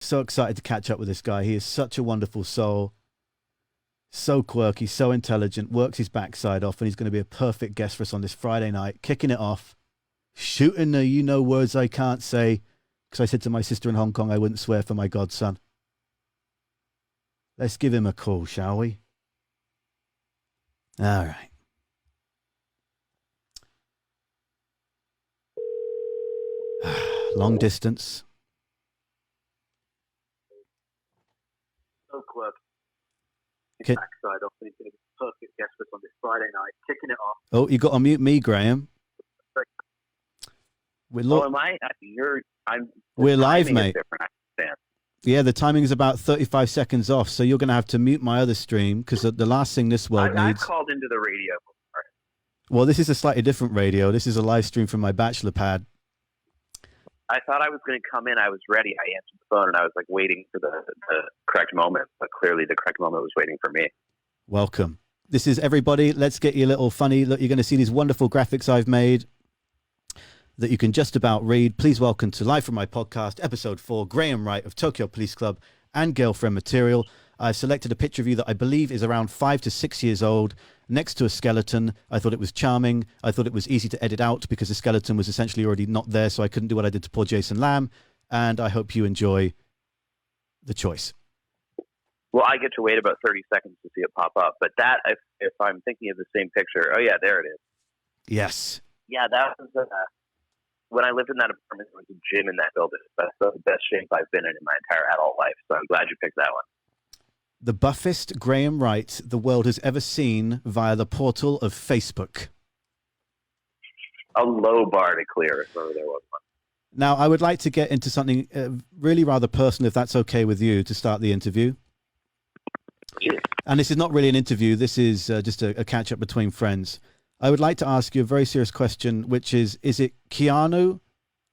So excited to catch up with this guy. He is such a wonderful soul, so quirky, so intelligent, works his backside off, and he's going to be a perfect guest for us on this Friday night, kicking it off, shooting the words I can't say, because I said to my sister in Hong Kong I wouldn't swear for my godson. Let's give him a call, shall we? All right. Long distance. So quirky. Okay. Backside off, and he's going to be a perfect guest for us on this Friday night, kicking it off. Oh, you got to mute me, Graham. Am I? We're live, mate. I understand. Yeah, the timing is about 35 seconds off, so you're going to have to mute my other stream because the last thing this world needs... I've called into the radio before. Well, this is a slightly different radio. This is a live stream from my bachelor pad. I thought I was going to come in. I was ready. I answered the phone, and I was like waiting for the correct moment, but clearly the correct moment was waiting for me. Welcome. This is everybody. Let's get you a little funny. Look, you're going to see these wonderful graphics I've made that you can just about read. Please welcome to Live from My Podcast, Episode 4, Graham Wright of Tokyo Police Club and Girlfriend Material. I've selected a picture of you that I believe is around 5 to 6 years old, next to a skeleton. I thought it was charming. I thought it was easy to edit out because the skeleton was essentially already not there, so I couldn't do what I did to poor Jason Lamb. And I hope you enjoy the choice. Well, I get to wait about 30 seconds to see it pop up, but that, if I'm thinking of the same picture, oh yeah, there it is. Yes. Yeah, that was... when I lived in that apartment, there was a gym in that building. That's the best shape I've been in my entire adult life, so I'm glad you picked that one. The buffest Graham Wright the world has ever seen via the portal of Facebook. A low bar to clear if ever there was one. Now, I would like to get into something really rather personal, if that's okay with you, to start the interview. Yeah. And this is not really an interview. This is just a catch-up between friends. I would like to ask you a very serious question, which is it Keanu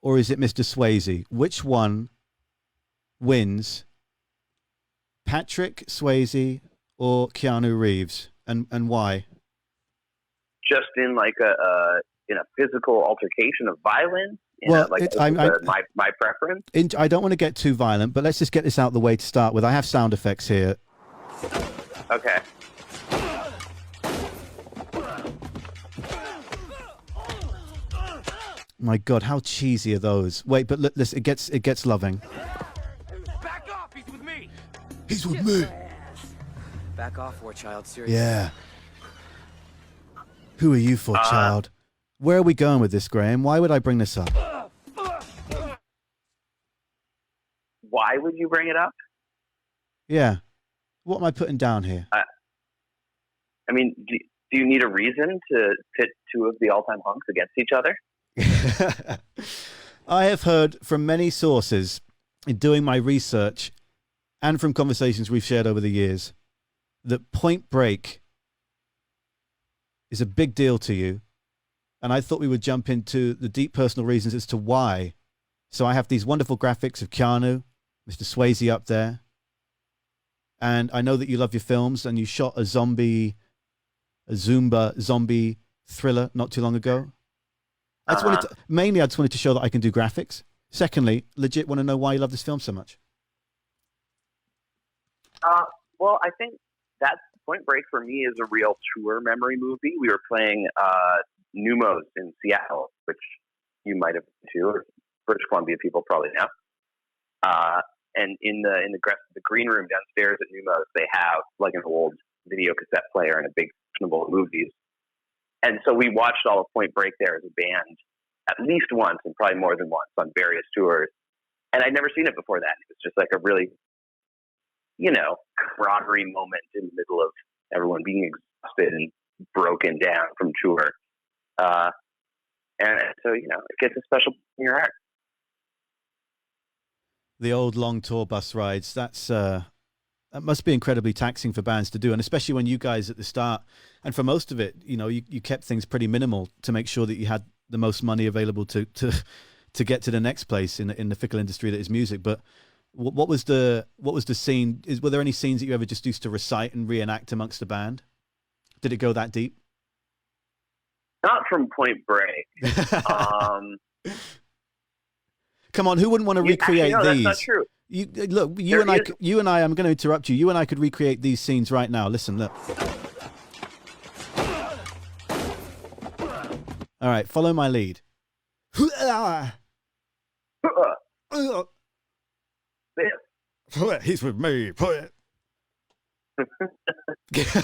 or is it Mr. Swayze? Which one wins, Patrick Swayze or Keanu Reeves, and why? Just in like in a physical altercation of violence? Well, my preference? I don't want to get too violent, but let's just get this out of the way to start with. I have sound effects here. Okay. My God, how cheesy are those? Wait, but listen, it gets loving. Back off! He's with me. He's with me. Back off, war child. Seriously. Yeah. Who are you for, child? Where are we going with this, Graham? Why would I bring this up? Why would you bring it up? Yeah. What am I putting down here? I mean, do you need a reason to pit two of the all-time hunks against each other? I have heard from many sources in doing my research and from conversations we've shared over the years that Point Break is a big deal to you. And I thought we would jump into the deep personal reasons as to why. So I have these wonderful graphics of Keanu, Mr. Swayze up there. And I know that you love your films and you shot a Zumba zombie thriller not too long ago. I just wanted to show that I can do graphics. Secondly, legit want to know why you love this film so much. Well, I think that Point Break for me is a real tour memory movie. We were playing Numos in Seattle, which you might have been to, or British Columbia people probably know. And in the green room downstairs at Numos, they have like an old video cassette player and a big fashionable of movies. And so we watched all of Point Break there as a band at least once and probably more than once on various tours. And I'd never seen it before that. It was just like a really, camaraderie moment in the middle of everyone being exhausted and broken down from tour. And so, it gets a special in your heart. The old long tour bus rides, that must be incredibly taxing for bands to do, and especially when you guys at the start, and for most of it, you kept things pretty minimal to make sure that you had the most money available to get to the next place in the fickle industry that is music. But what was the scene? Were there any scenes that you ever just used to recite and reenact amongst the band? Did it go that deep? Not from Point Break. Come on, who wouldn't want to recreate actually, no, these? That's not true. Look, There is- you and I. I'm going to interrupt you. You and I could recreate these scenes right now. Listen, look. All right, follow my lead. this. He's with me.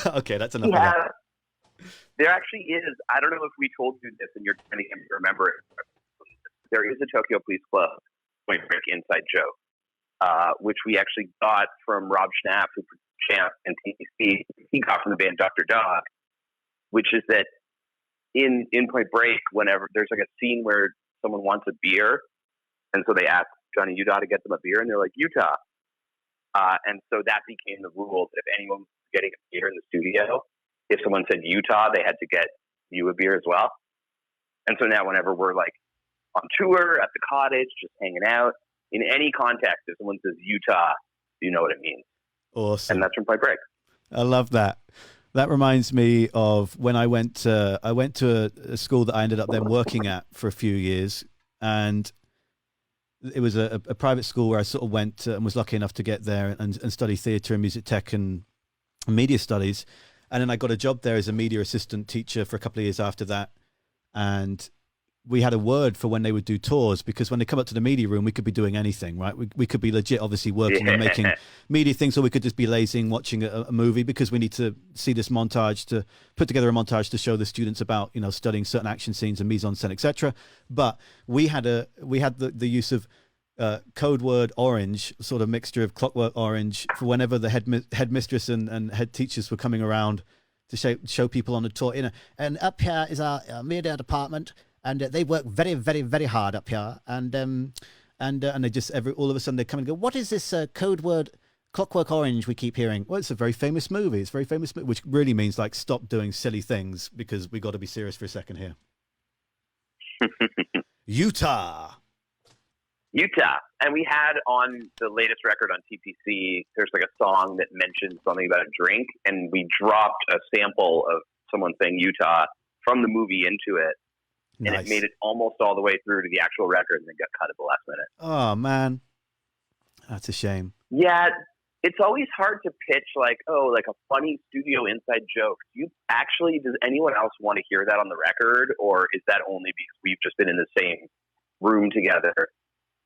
Okay, that's enough. Yeah, Of that. there actually is. I don't know if we told you this and you're trying to remember it. There is a Tokyo Police Club Point Break inside joke, which we actually got from Rob Schnapp, who produced Champ and TTC. He got from the band Dr. Dog, which is that in Point Break, whenever there's like a scene where someone wants a beer, and so they ask Johnny Utah to get them a beer, and they're like, Utah. And so that became the rule that if anyone was getting a beer in the studio, if someone said Utah, they had to get you a beer as well. And so now whenever we're like on tour, at the cottage, just hanging out, in any context, if someone says Utah, you know what it means. Awesome. And that's from Point Break. I love that. That reminds me of when I went to a school that I ended up then working at for a few years, and it was a private school where I sort of went and was lucky enough to get there and study theatre and music tech and media studies. And then I got a job there as a media assistant teacher for a couple of years after that. And we had a word for when they would do tours, because when they come up to the media room, we could be doing anything, right? We could be legit, obviously working and making media things, or we could just be lazing, watching a movie, because we need to see this montage, to put together a montage to show the students about, studying certain action scenes and mise en scène, etc. But we had the use of code word orange, sort of mixture of Clockwork Orange, for whenever the headmistress and head teachers were coming around to show people on the tour. And up here is our media department, and they work very, very, very hard up here. And they just all of a sudden they come and go, what is this code word Clockwork Orange we keep hearing? Well, it's a very famous movie. It's a very famous movie, which really means like stop doing silly things, because we got to be serious for a second here. Utah. And we had on the latest record on TPC, there's like a song that mentions something about a drink, and we dropped a sample of someone saying Utah from the movie into it. Nice. And it made it almost all the way through to the actual record, and then got cut at the last minute. Oh, man. That's a shame. Yeah, it's always hard to pitch like a funny studio inside joke. Does anyone else want to hear that on the record, or is that only because we've just been in the same room together?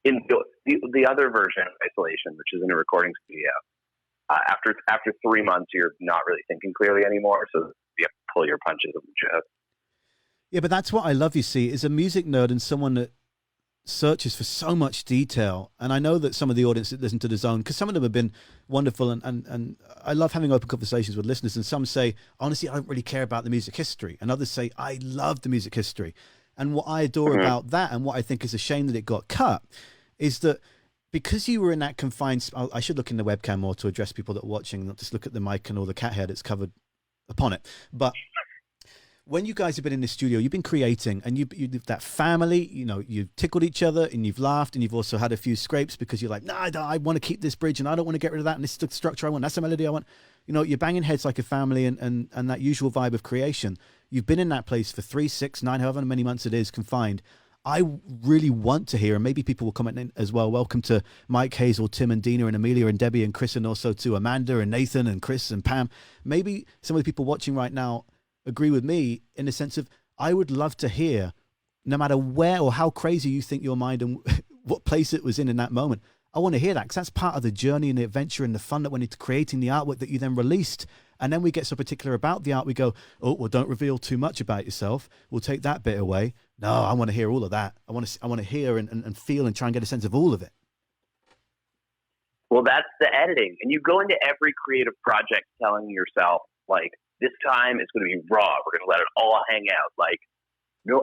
In the other version of Isolation, which is in a recording studio, after 3 months, you're not really thinking clearly anymore, so you have to pull your punches of the joke. Yeah, but that's what I love, you see, is a music nerd and someone that searches for so much detail. And I know that some of the audience that listen to The Zone, because some of them have been wonderful, and I love having open conversations with listeners, and some say, honestly, I don't really care about the music history. And others say, I love the music history. And what I adore about that, and what I think is a shame that it got cut, is that because you were in that confined... I should look in the webcam more to address people that are watching, not just look at the mic and all the cat hair that's covered upon it. But when you guys have been in the studio, you've been creating, and you've that family, you've tickled each other, and you've laughed, and you've also had a few scrapes because you're like, nah, I want to keep this bridge, and I don't want to get rid of that, and this is the structure I want, that's the melody I want. You're banging heads like a family, and that usual vibe of creation. You've been in that place for 3, 6, 9, however many months it is, confined. I really want to hear, and maybe people will comment in as well. Welcome to Mike, Hazel, Tim, and Dina, and Amelia, and Debbie, and Chris, and also to Amanda, and Nathan, and Chris, and Pam. Maybe some of the people watching right now agree with me in the sense of, I would love to hear, no matter where or how crazy you think your mind and what place it was in that moment, I want to hear that, because that's part of the journey and the adventure and the fun that went into creating the artwork that you then released. And then we get so particular about the art, we go, oh, well, don't reveal too much about yourself. We'll take that bit away. No, I want to hear all of that. I want to hear and feel and try and get a sense of all of it. Well, that's the editing. And you go into every creative project telling yourself, like, this time it's going to be raw. We're going to let it all hang out. Like,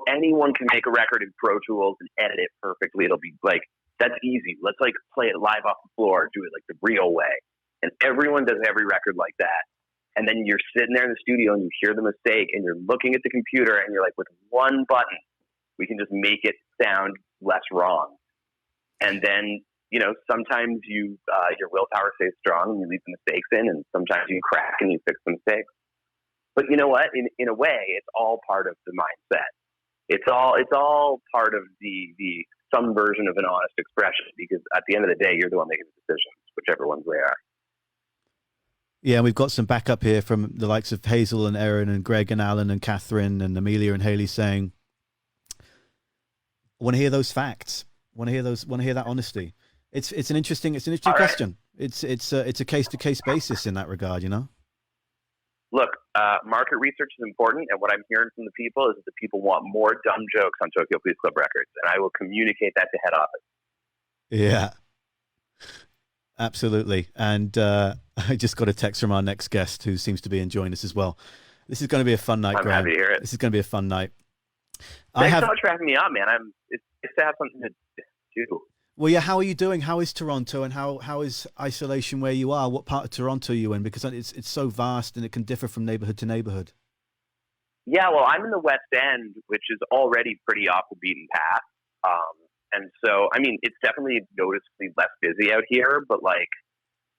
anyone can make a record in Pro Tools and edit it perfectly. It'll be like, that's easy. Let's like play it live off the floor, do it like the real way. And everyone does every record like that. And then you're sitting there in the studio and you hear the mistake and you're looking at the computer and you're like, with one button, we can just make it sound less wrong. And then, sometimes your willpower stays strong and you leave the mistakes in, and sometimes you crack and you fix the mistakes. But you know what? In a way, it's all part of the mindset. It's all part of the some version of an honest expression, because at the end of the day, you're the one making the decisions, whichever ones they are. Yeah, we've got some backup here from the likes of Hazel and Erin and Greg and Alan and Catherine and Amelia and Haley saying, "I want to hear those facts. Want to hear those. Want to hear that honesty." It's an interesting question. It's a case to case basis in that regard, you know. Look, market research is important, and what I'm hearing from the people is that the people want more dumb jokes on Tokyo Police Club records, and I will communicate that to head office. Yeah, absolutely. And I just got a text from our next guest who seems to be enjoying this as well. This is going to be a fun night, I'm Graham. happy to hear it. This is going to be a fun night. Thanks so much for having me on, man. It's to have something to do. Well, yeah. How are you doing? How is Toronto, and how is isolation where you are? What part of Toronto are you in? Because it's so vast and it can differ from neighborhood to neighborhood. Yeah, well, I'm in the West End, which is already pretty off the beaten path. And so, I mean, it's definitely noticeably less busy out here, but like,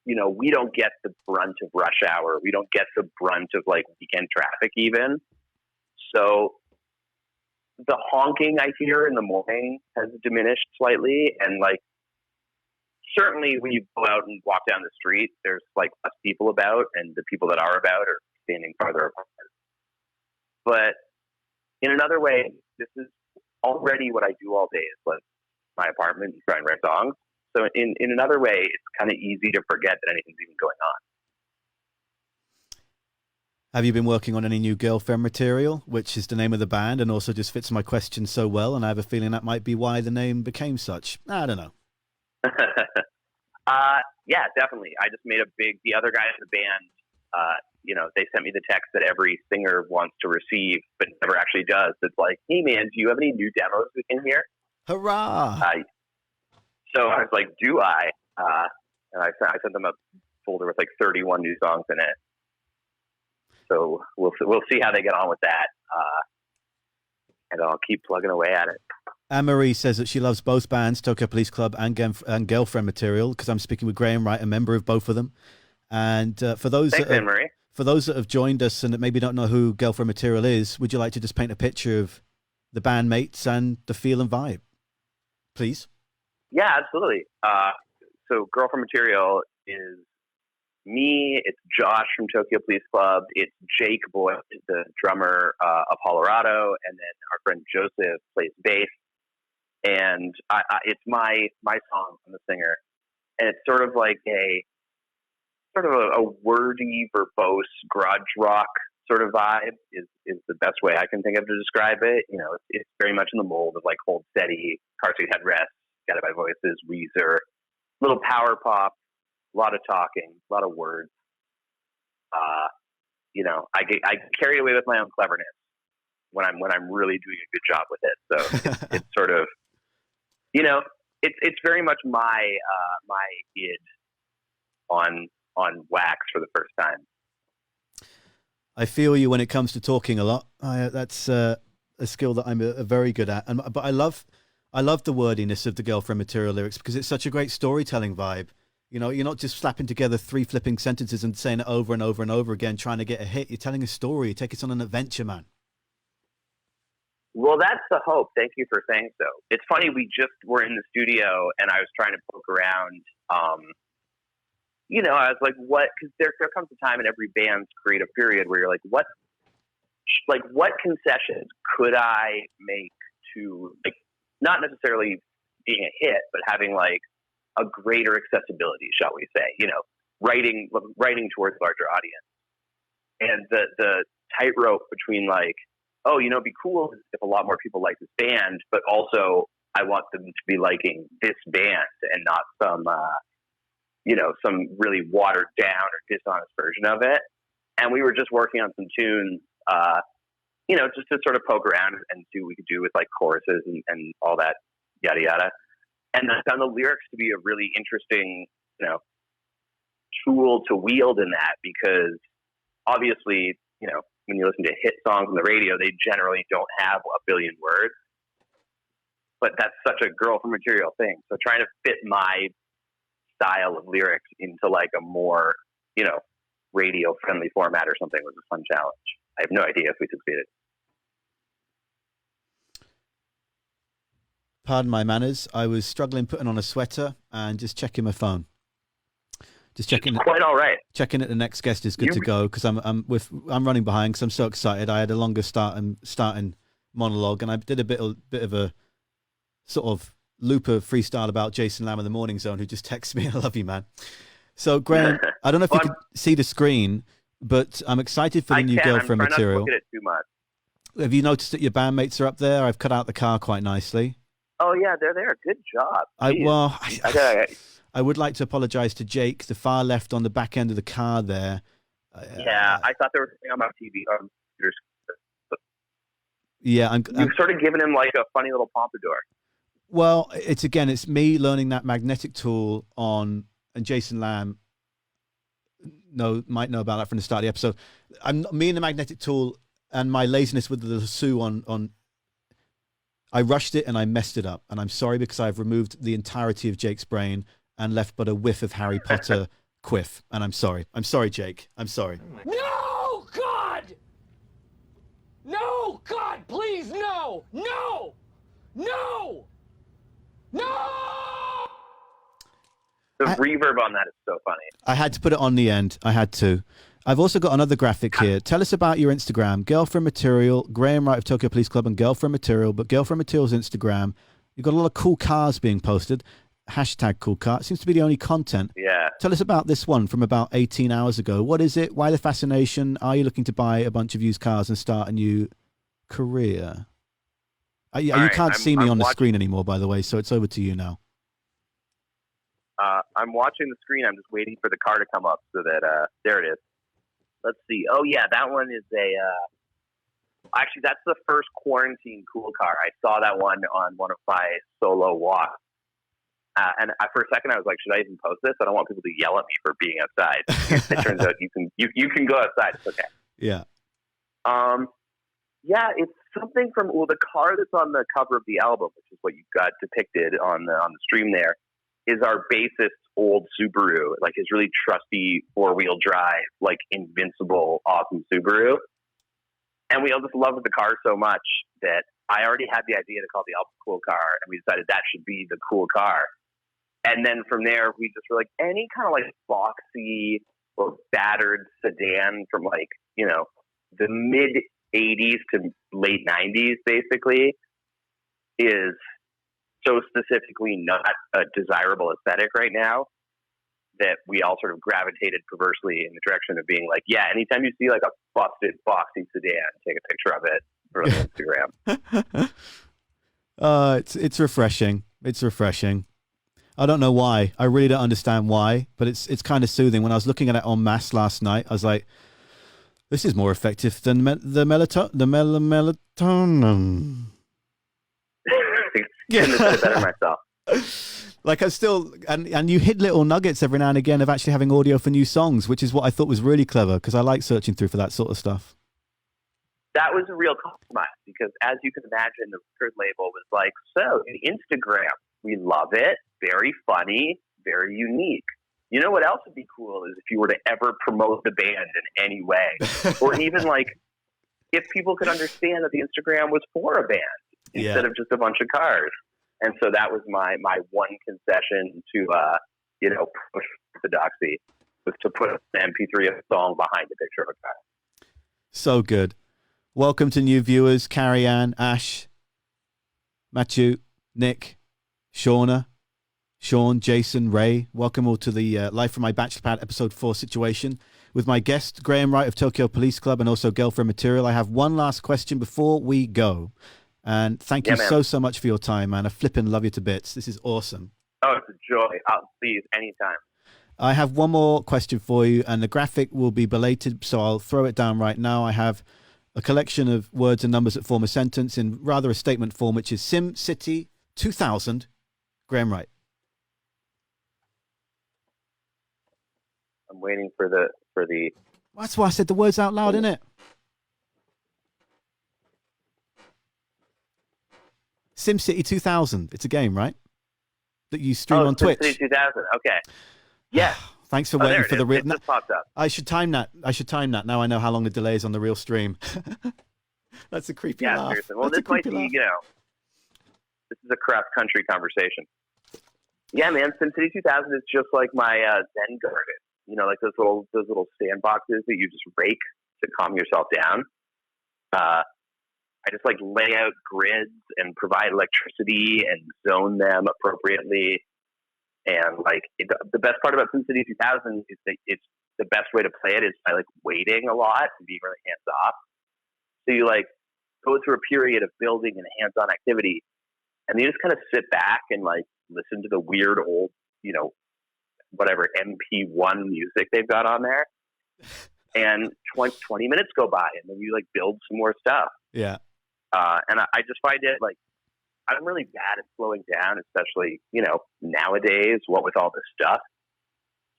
you know, we don't get the brunt of rush hour. We don't get the brunt of like weekend traffic even. So the honking I hear in the morning has diminished slightly. And like, certainly when you go out and walk down the street, there's like less people about, and the people that are about are standing farther apart. But in another way, this is already what I do all day, is like my apartment and try and write songs. So in another way, it's kind of easy to forget that anything's even going on. Have you been working on any new girlfriend material, which is the name of the band, and also just fits my question so well? And I have a feeling that might be why the name became such. I don't know. Yeah, definitely. I just made the other guys in the band, you know, they sent me the text that every singer wants to receive, but never actually does. It's like, hey man, do you have any new demos we can hear? Hurrah! So I was like, do I? And I sent them a folder with like 31 new songs in it. So we'll see how they get on with that, and I'll keep plugging away at it. Anne-Marie says that she loves both bands, Tokyo Police Club and Girlfriend Material, because I'm speaking with Graham Wright, a member of both of them. And for those that have joined us and that maybe don't know who Girlfriend Material is, would you like to just paint a picture of the bandmates and the feel and vibe, please? Yeah, absolutely. So Girlfriend Material is me, it's Josh from Tokyo Police Club, it's Jake Boyd, the drummer of Colorado, and then our friend Joseph plays bass. And it's my song. I'm the singer, and it's sort of like a wordy, verbose garage rock sort of vibe is the best way I can think of to describe it. You know, it's very much in the mold of like Hold Steady, Car Seat Headrest, Guided by Voices, Weezer, little power pop, a lot of talking, a lot of words. You know, I carry away with my own cleverness when I'm really doing a good job with it. So it's sort of, you know, it's very much my id on wax for the first time. I feel you when it comes to talking a lot. That's a skill that I'm very good at. But I love the wordiness of the Girlfriend Material lyrics because it's such a great storytelling vibe. You know, you're not just slapping together 3 flipping sentences and saying it over and over and over again, trying to get a hit. You're telling a story. You take us on an adventure, man. Well, that's the hope. Thank you for saying so. It's funny, we just were in the studio and I was trying to poke around. You know, I was like, what? Because there comes a time in every band's creative period where you're like, what concessions could I make to, like, not necessarily being a hit, but having like a greater accessibility, shall we say? You know, writing towards a larger audience, and the tightrope between like, oh, you know, it'd be cool if a lot more people like this band, but also I want them to be liking this band and not some, you know, some really watered down or dishonest version of it. And we were just working on some tunes, you know, just to sort of poke around and see what we could do with like choruses and all that, yada, yada. And I found the lyrics to be a really interesting, you know, tool to wield in that, because obviously, you know, when you listen to hit songs on the radio, they generally don't have a billion words. But that's such a Girlfriend Material thing. So trying to fit my style of lyrics into like a more, you know, radio friendly format or something was a fun challenge. I have no idea if we succeeded. Pardon my manners. I was struggling putting on a sweater and just checking my phone. Just checking. Quite all right. Checking that the next guest is good to go because I'm running behind because I'm so excited. I had a longer starting monologue and I did a bit of a sort of looper freestyle about Jason Lamb of the Morning Zone who just texted me. I love you, man. So Graham, I don't know if you can see the screen, but I'm excited for the new Girlfriend material. Not to look at it too much. Have you noticed that your bandmates are up there? I've cut out the car quite nicely. Oh yeah, they're there. Good job. I would like to apologize to Jake, the far left on the back end of the car there. Yeah, I thought they were on my TV. Yeah, You've sort of given him like a funny little pompadour. Well, it's me learning that magnetic tool on, and Jason Lamb might know about that from the start of the episode. Me and the magnetic tool and my laziness with the lasso on. I rushed it and I messed it up, and I'm sorry because I've removed the entirety of Jake's brain and left but a whiff of Harry Potter quiff, and I'm sorry. I'm sorry, Jake. I'm sorry. No, God! No, God, please, no! No! No! No! The reverb on that is so funny. I had to put it on the end. I had to. I've also got another graphic here. Tell us about your Instagram. Girlfriend Material, Graham Wright of Tokyo Police Club and Girlfriend Material, but Girlfriend Material's Instagram. You've got a lot of cool cars being posted. Hashtag cool car. It seems to be the only content. Yeah. Tell us about this one from about 18 hours ago. What is it? Why the fascination? Are you looking to buy a bunch of used cars and start a new career? You can't see me on the screen anymore, by the way, so it's over to you now. I'm watching the screen. I'm just waiting for the car to come up so that, there it is. Let's see. Oh, yeah, that one is actually, that's the first quarantine cool car. I saw that one on one of my solo walks. And for a second, I was like, should I even post this? I don't want people to yell at me for being outside. It turns out you can go outside. It's okay. Yeah. Yeah, it's something from the car that's on the cover of the album, which is what you've got depicted on the stream there, is our bassist's old Subaru, like his really trusty 4-wheel drive, like invincible, awesome Subaru. And we all just loved the car so much that I already had the idea to call the album Cool Car, and we decided that should be the cool car. And then from there, we just were like, any kind of like boxy or battered sedan from like, the mid 80s to late 90s, basically, is so specifically not a desirable aesthetic right now that we all sort of gravitated perversely in the direction of being like, yeah, anytime you see like a busted, boxy sedan, take a picture of it for Instagram. It's refreshing. It's refreshing. I don't know why. I really don't understand why, but it's kind of soothing. When I was looking at it en masse last night, I was like, this is more effective than the melatonin. Couldn't have said it better myself. Like I still, and you hit little nuggets every now and again of actually having audio for new songs, which is what I thought was really clever because I like searching through for that sort of stuff. That was a real compromise because, as you can imagine, the record label was like, so Instagram, we love it, very funny, very unique. You know what else would be cool is if you were to ever promote the band in any way, or even like if people could understand that the Instagram was for a band instead of just a bunch of cars. And so that was my one concession to push orthodoxy, was to put an MP3 of a song behind a picture of a car. So good. Welcome to new viewers, Carrie Ann, Ash, Matthew, Nick, Shauna, Sean, Jason, Ray. Welcome all to the Live from My Bachelor Pad episode 4 situation with my guest, Graham Wright of Tokyo Police Club and also Girlfriend Material. I have one last question before we go. And thank you so much for your time, man. I flippin' love you to bits. This is awesome. Oh, it's a joy. Please, anytime. I have one more question for you, and the graphic will be belated, so I'll throw it down right now. I have a collection of words and numbers that form a sentence in rather a statement form, which is Sim City 2000, Graham Wright. I'm waiting for the. Well, that's why I said the words out loud, innit? SimCity 2000. It's a game, right? That you stream on Twitch. SimCity 2000. Okay. Yes. Thanks for waiting for the real. It just popped up. I should time that. Now I know how long the delay is on the real stream. That's a creepy laugh. Seriously. Well, That's this might be, This is a cross-country conversation. Yeah, man, SimCity 2000 is just like my Zen garden. You know, like those little sandboxes that you just rake to calm yourself down. I just like lay out grids and provide electricity and zone them appropriately. And like the best part about SimCity 2000 is that it's the best way to play it is by like waiting a lot and being really hands off. So you like go through a period of building and hands-on activity, and you just kind of sit back and like listen to the weird old, you know, whatever MP1 music they've got on there. And 20 minutes go by, and then you like build some more stuff. Yeah. And I just find it like I'm really bad at slowing down, especially, you know, nowadays, what with all this stuff.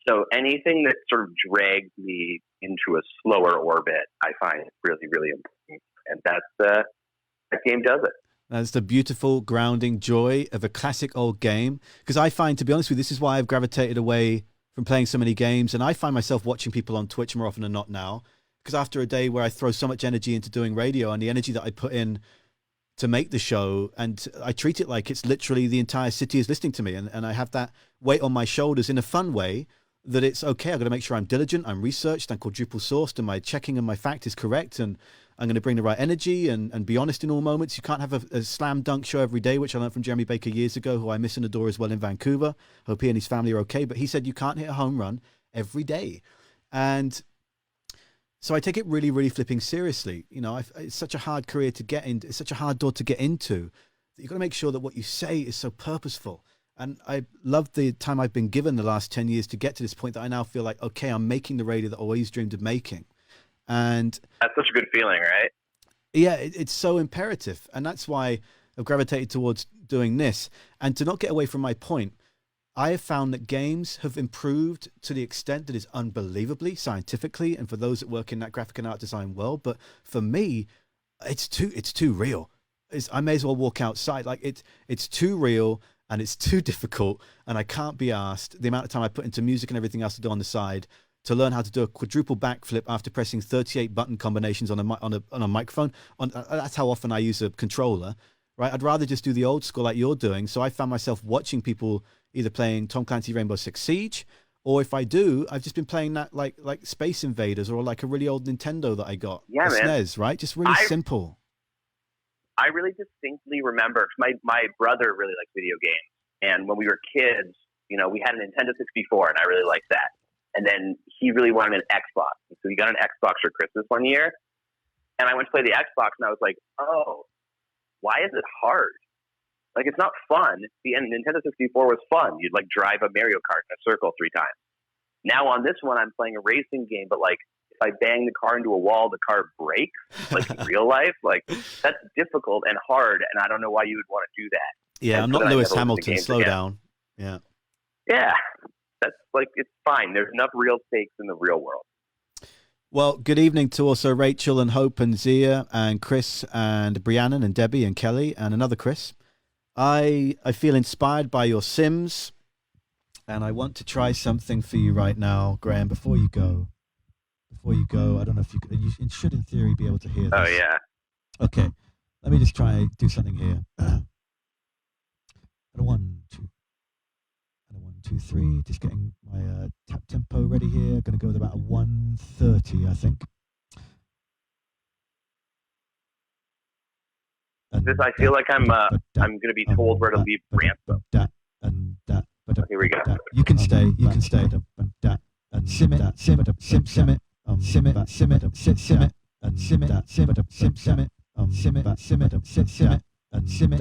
So anything that sort of drags me into a slower orbit, I find really, really important. And that game does it. That's the beautiful grounding joy of a classic old game. Because I find, to be honest with you, this is why I've gravitated away from playing so many games. And I find myself watching people on Twitch more often than not now. Because after a day where I throw so much energy into doing radio and the energy that I put in to make the show, and I treat it like it's literally the entire city is listening to me. And I have that weight on my shoulders in a fun way that it's okay. I've got to make sure I'm diligent, I'm researched, I'm quadruple sourced, and my checking and my fact is correct. And I'm going to bring the right energy and be honest in all moments. You can't have a slam dunk show every day, which I learned from Jeremy Baker years ago, who I miss and adore as well in Vancouver. Hope he and his family are okay. But he said you can't hit a home run every day. And so I take it really, really flipping seriously. You know, it's such a hard career to get into. It's such a hard door to get into. That you've got to make sure that what you say is so purposeful. And I love the time I've been given the last 10 years to get to this point that I now feel like, okay, I'm making the radio that I always dreamed of making. And that's such a good feeling, right? Yeah, it's so imperative. And that's why I've gravitated towards doing this. And to not get away from my point, I have found that games have improved to the extent that is unbelievably scientifically, and for those that work in that graphic and art design world. But for me, it's too real. I may as well walk outside. Like it's too real and it's too difficult, and I can't be asked the amount of time I put into music and everything else to do on the side to learn how to do a quadruple backflip after pressing 38 button combinations on a microphone. That's how often I use a controller, right? I'd rather just do the old school like you're doing. So I found myself watching people either playing Tom Clancy Rainbow Six Siege, or if I do, I've just been playing that like Space Invaders or like a really old Nintendo that I got. Yeah, man. SNES, right? Just really simple. I really distinctly remember, my brother really likes video games. And when we were kids, you know, we had a Nintendo 64 and I really liked that. And then he really wanted an Xbox. So he got an Xbox for Christmas one year. And I went to play the Xbox and I was like, oh, why is it hard? Like, it's not fun. The Nintendo 64 was fun. You'd like drive a Mario Kart in a circle 3 times. Now on this one, I'm playing a racing game, but like if I bang the car into a wall, the car breaks, like in real life. Like that's difficult and hard. And I don't know why you would want to do that. Yeah, and I'm so not Lewis Hamilton. Hamilton. Slow down. Yeah. Yeah. That's like, it's fine. There's enough real stakes in the real world. Well, good evening to also Rachel and Hope and Zia and Chris and Brianna and Debbie and Kelly and another Chris. I feel inspired by your Sims, and I want to try something for you right now, Graham, before you go. I don't know if you should in theory be able to hear this. Oh, yeah. Okay. Let me just try do something here. And a 1, 2. And a 1, 2, 3. Just getting my tap tempo ready here. Going to go with about a 130, I think. This, I feel like I'm going to be told where to leave ransom. Okay, here we go. You can stay. And sim it, sim it, sim it, sim it, sim it, sim it, and sim it, sim it, sim it, sim it, sim it, sim it, sim it, and sim it,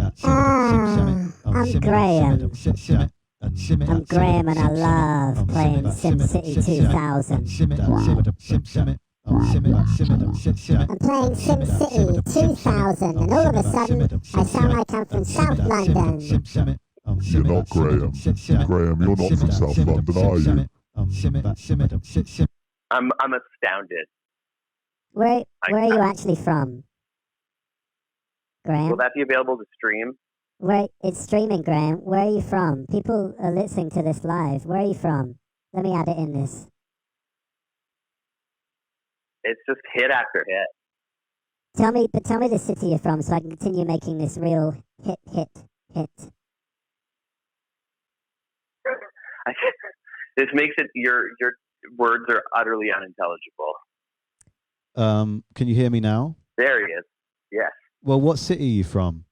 I'm Graham. I'm Graham and I love playing SimCity 2000. I'm playing SimCity 2000 and all of a sudden I sound like I'm from South London. You're not Graham. Graham, you're not from South London, are you? I'm astounded. Where are you actually from, Graham? Will that be available to stream? Where it's streaming, Graham. Where are you from? People are listening to this live. Where are you from? Let me add it in this. It's just hit after hit. Tell me the city you're from so I can continue making this real hit Hit. This makes it your words are utterly unintelligible. Can you hear me now? There he is. Yes. Well, what city are you from?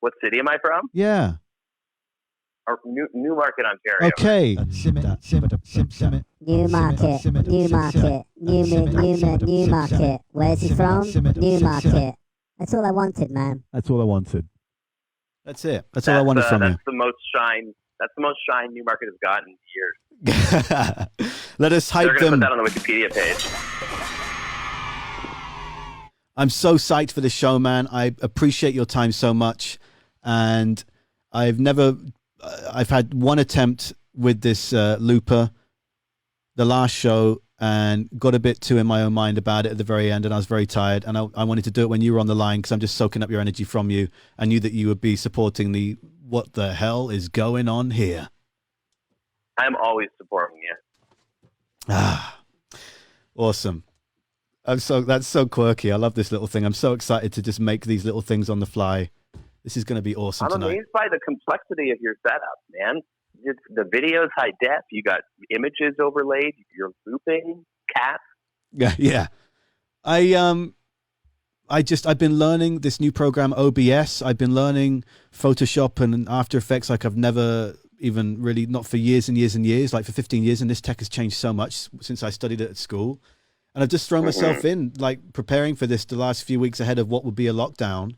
What city am I from? Yeah. Or Newmarket, Ontario. Okay. Newmarket. Newmarket. Where's he from? Newmarket. That's all I wanted, man. That's all I wanted. That's it. That's all I wanted from you. That's the most shine. That's the most shine Newmarket has gotten in years. Let us hype They're going to them. put that on the Wikipedia page. I'm so psyched for this show, man. I appreciate your time so much, and I've had one attempt with this looper, the last show, and got a bit too in my own mind about it at the very end, and I was very tired, and I wanted to do it when you were on the line because I'm just soaking up your energy from you. I knew that you would be supporting the what the hell is going on here. I'm always supporting you. Ah, awesome. That's so quirky. I love this little thing. I'm so excited to just make these little things on the fly. This is going to be awesome I'm tonight. amazed by the complexity of your setup, man. The video's high def. You got images overlaid. You're looping cats. Yeah. I've been learning this new program OBS. I've been learning Photoshop and After Effects like I've never even really, not for years and years and years, like for 15 years. And this tech has changed so much since I studied it at school. And I've just thrown myself in, like preparing for this the last few weeks ahead of what would be a lockdown.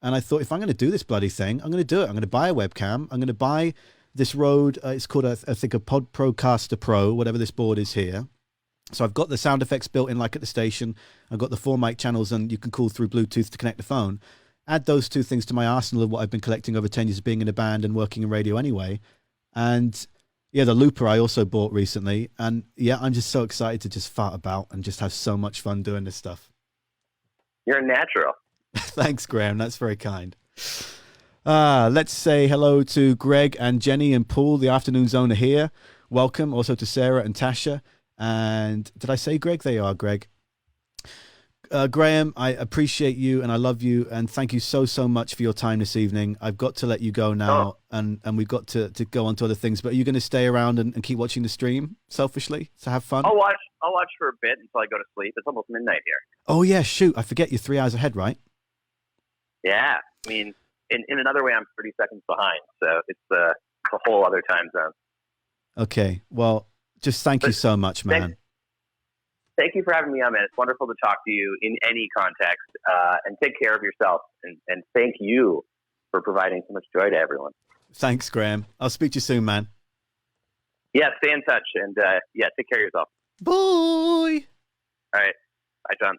And I thought, if I'm going to do this bloody thing, I'm going to do it. I'm going to buy a webcam. I'm going to buy this Rode. It's called, I think, a Pod Procaster Pro, whatever this board is here. So I've got the sound effects built in like at the station. I've got the 4 mic channels, and you can call through Bluetooth to connect the phone. Add those two things to my arsenal of what I've been collecting over 10 years of being in a band and working in radio anyway. And yeah, the looper I also bought recently. And yeah, I'm just so excited to just fart about and just have so much fun doing this stuff. You're a natural. Thanks, Graham. That's very kind. Let's say hello to Greg and Jenny and Paul. The Afternoon Zone are here. Welcome also to Sarah and Tasha. And did I say Greg? They are, Greg. Graham, I appreciate you and I love you. And thank you so much for your time this evening. I've got to let you go now. And we've got to go on to other things. But are you going to stay around and keep watching the stream selfishly to have fun? I'll watch for a bit until I go to sleep. It's almost midnight here. Oh, yeah. Shoot. I forget you're 3 hours ahead, right? Yeah. I mean, in another way, I'm 30 seconds behind. So it's a whole other time zone. Okay. Well, just thank you so much, man. Thank you for having me on, man. It's wonderful to talk to you in any context. And take care of yourself. And thank you for providing so much joy to everyone. Thanks, Graham. I'll speak to you soon, man. Yeah, stay in touch. And take care of yourself. Bye. All right. Bye, John.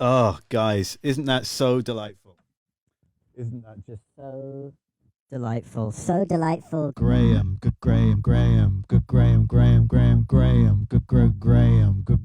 Oh, guys, isn't that so delightful? Isn't that just So delightful. So delightful. Graham, good Graham, good Graham, good Graham, good